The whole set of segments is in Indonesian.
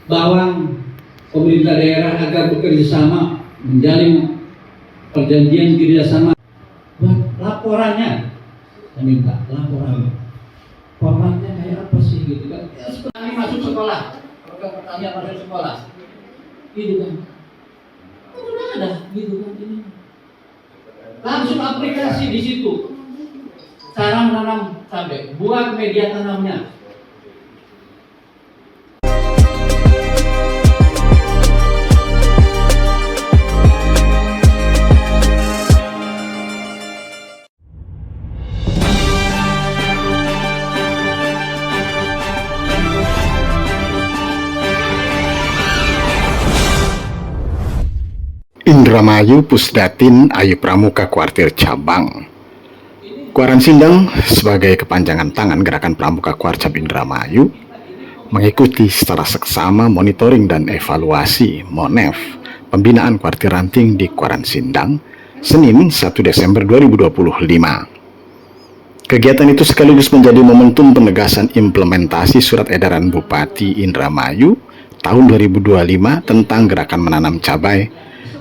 bawang pemerintah daerah agar bekerja sama menjalin perjanjian kerjasama. Laporannya, saya minta laporan. Formatnya kayak apa sih gitu kan? Ya, seperti masuk sekolah, program pertanian masuk sekolah, gitu kan? Udah ada, gitu kan ini. Langsung aplikasi di situ. Cara menanam cabai, buat media tanamnya. Indramayu Pusdatin Ayu Pramuka Kuartir Cabang. Kuaran Sindang sebagai kepanjangan tangan Gerakan Pramuka Kuarcap Indramayu mengikuti secara seksama monitoring dan evaluasi MONEF pembinaan kuartir ranting di Kuaran Sindang Senin 1 Desember 2025. Kegiatan itu sekaligus menjadi momentum penegasan implementasi Surat Edaran Bupati Indramayu tahun 2025 tentang gerakan menanam cabai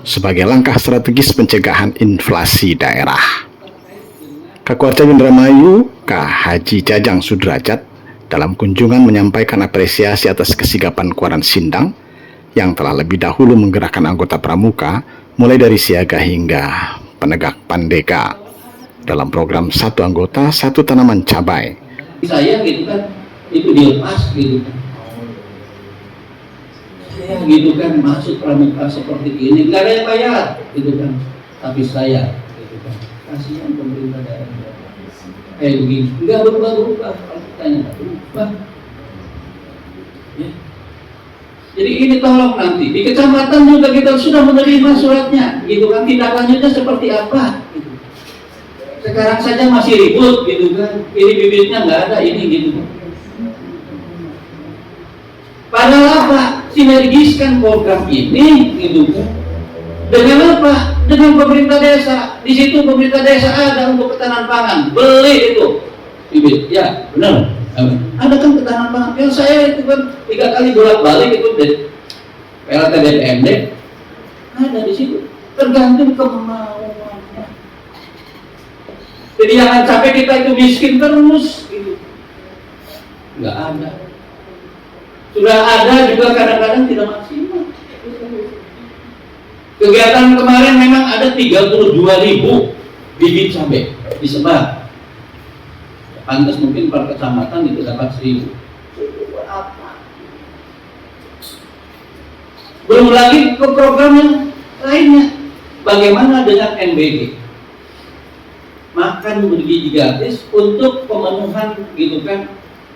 sebagai langkah strategis pencegahan inflasi daerah. Kakuarcap Indramayu, Kak Haji Jajang Sudrajat, dalam kunjungan menyampaikan apresiasi atas kesigapan Kuaran Sindang yang telah lebih dahulu menggerakkan anggota pramuka mulai dari siaga hingga penegak pandeka dalam program satu anggota satu tanaman cabai. Saya gitu kan, itu dilepas gitu kan. Saya gitu kan masuk pramuka seperti ini, nggak ada yang bayar gitu kan. Tapi saya gitu kan, kasihan pemerintah daerah. Begini, nggak berubah-ubah, kalau tanya nggak berubah. Ya. Jadi ini tolong nanti di kecamatan juga kita sudah menerima suratnya, gitu kan, tindak lanjutnya seperti apa? Gitu. Sekarang saja masih ribut, gitu kan, ini bibitnya nggak ada, ini gitu kan. Padahal apa? Sinergiskan program ini, gitu kan. Dengan apa? Dengan pemerintah desa. Di situ pemerintah desa ada untuk ketahanan pangan. Beli itu bibit, ya benar. Ada kan ketahanan pangan. Yang saya itu kan 3 kali bolak-balik itu PLT DPMD ada di situ. Tergantung kemauannya. Jadi jangan sampai kita itu miskin terus, gitu. Nggak ada. Sudah ada juga kadang-kadang tidak maksimal. Kegiatan kemarin memang ada 32.000 bibit cabai disebar. Pantas mungkin per kecamatan itu dapat 1.000. Belum lagi ke program yang lainnya. Bagaimana dengan NBG? Makan bergizi gratis untuk pemenuhan gitu kan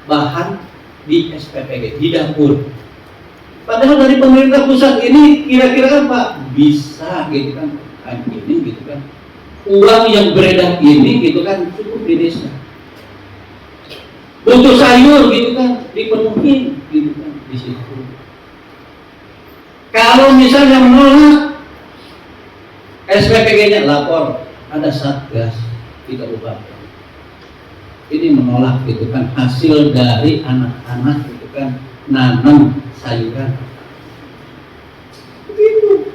bahan di SPPG, di dapur. Padahal dari pemerintah pusat ini kira-kira apa? Bisa gitu kan, ini gitu kan. Uang yang beredar ini gitu kan cukup di desa. Butuh sayur gitu kan, dipenuhi gitu kan di situ. Kalau misalnya menolak SPPG-nya lapor, ada satgas kita ubah. Ini menolak gitu kan hasil dari anak-anak gitu kan nanam sayuran. Begitu.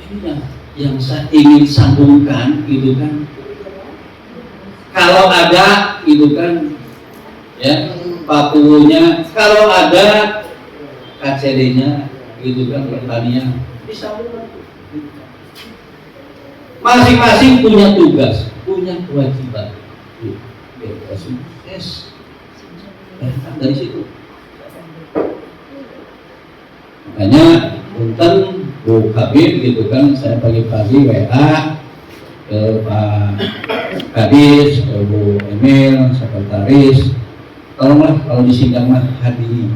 Ini yang saya ingin sambungkan gitu kan. Kalau ada gitu kan ya pakunya, kalau ada KCD-nya gitu kan pertanian disambungkan. Masing-masing punya tugas, punya kewajiban. Sukses dari situ. Makanya punten Bu Kabir gitu kan, saya pagi-pagi WA ke Pak Kadis, ke Bu Emil, sekretaris, tolonglah kalau di sidang mah hadiri.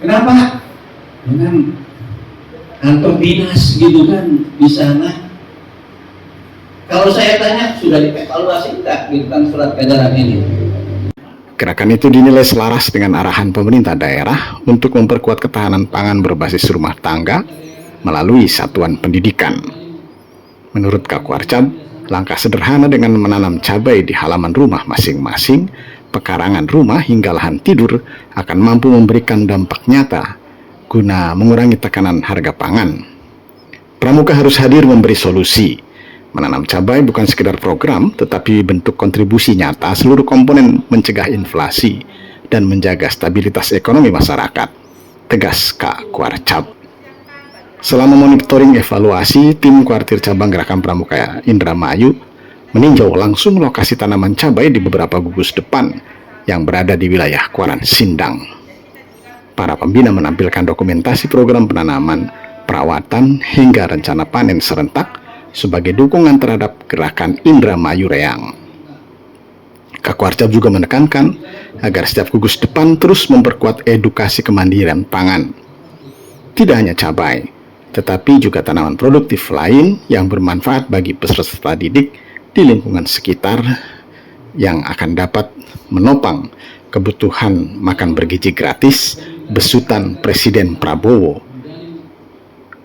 Kenapa? Dengan kantor dinas gitu kan di sana. Kalau saya tanya sudah dievaluasi enggak gitu kan surat edaran ini? Gerakan itu dinilai selaras dengan arahan pemerintah daerah untuk memperkuat ketahanan pangan berbasis rumah tangga melalui satuan pendidikan. Menurut Kakuarcap, langkah sederhana dengan menanam cabai di halaman rumah masing-masing pekarangan rumah hingga lahan tidur akan mampu memberikan dampak nyata guna mengurangi tekanan harga pangan. Pramuka harus hadir memberi solusi. Menanam cabai bukan sekedar program, tetapi bentuk kontribusi nyata seluruh komponen mencegah inflasi dan menjaga stabilitas ekonomi masyarakat, tegas Kak Kuarcap. Selama monitoring evaluasi, tim Kuartir Cabang Gerakan Pramuka Indramayu meninjau langsung lokasi tanaman cabai di beberapa gugus depan yang berada di wilayah Kuaran Sindang. Para pembina menampilkan dokumentasi program penanaman, perawatan, hingga rencana panen serentak sebagai dukungan terhadap Gerakan Indramayu Reang. Kak Kuarcap juga menekankan agar setiap gugus depan terus memperkuat edukasi kemandirian pangan. Tidak hanya cabai, tetapi juga tanaman produktif lain yang bermanfaat bagi peserta didik di lingkungan sekitar yang akan dapat menopang kebutuhan makan bergizi gratis besutan Presiden Prabowo.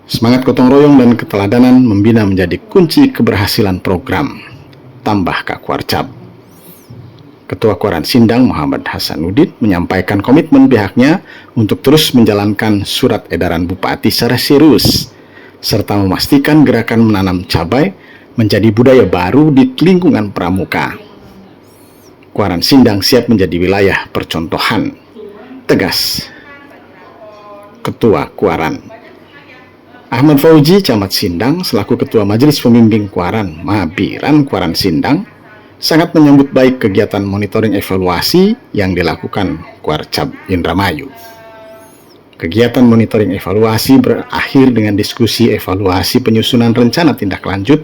Semangat gotong royong dan keteladanan membina menjadi kunci keberhasilan program, tambah Kak Kuarcap. Ketua Kuaran Sindang Muhammad Hasanuddin menyampaikan komitmen pihaknya untuk terus menjalankan surat edaran Bupati secara serius, serta memastikan gerakan menanam cabai menjadi budaya baru di lingkungan Pramuka. Kuaran Sindang siap menjadi wilayah percontohan, tegas Ketua Kuaran. Ahmad Fauji, Camat Sindang, selaku Ketua Majelis Pembimbing Kuaran Mabiran Kuaran Sindang, sangat menyambut baik kegiatan monitoring evaluasi yang dilakukan Kuarcap Indramayu. Kegiatan monitoring evaluasi berakhir dengan diskusi evaluasi penyusunan rencana tindak lanjut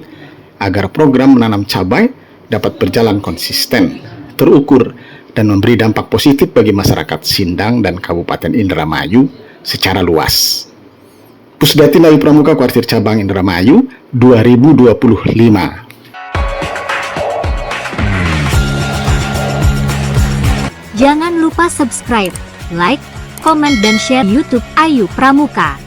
agar program menanam cabai dapat berjalan konsisten, terukur, dan memberi dampak positif bagi masyarakat Sindang dan Kabupaten Indramayu secara luas. Pusdati Layu Pramuka Kuartir Cabang Indramayu 2025. Jangan lupa subscribe, like, komen dan share YouTube Ayu Pramuka.